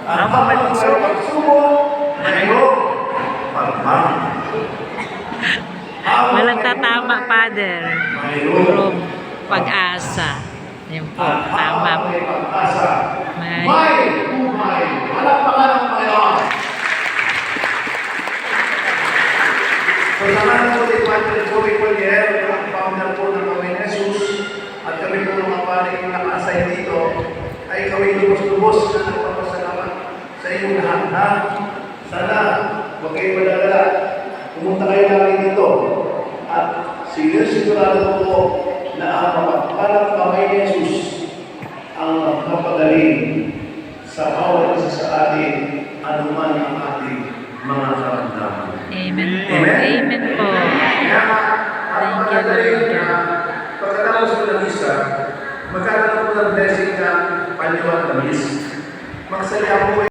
Habang may pagsubok, mayroong pagmamahal. Walang tatama, Father. Puro pag-asa. Yan po, tama po. May buhay. Walang pangalang mayon. So, naman po din Padre Joey Collier, ang founder po ng Panginoon Jesus, at kami po mga paring naka-assign dito, ay kami lubos-lubos na nagpapasalamat sa inyong lahat na sana huwag kayong madadala. Pumunta kayo lagi dito at sigurado po na ang mapagpalang kamay ni Jesus ang magpapagaling sa bawat isa sa atin anuman ang ating mga karamdaman. Amen po. Amen? Amen po. Thank you, Lord. Pagkatapos po ng isa, magkakaroon po ng blessing ng panyawang tamis. Magsaya po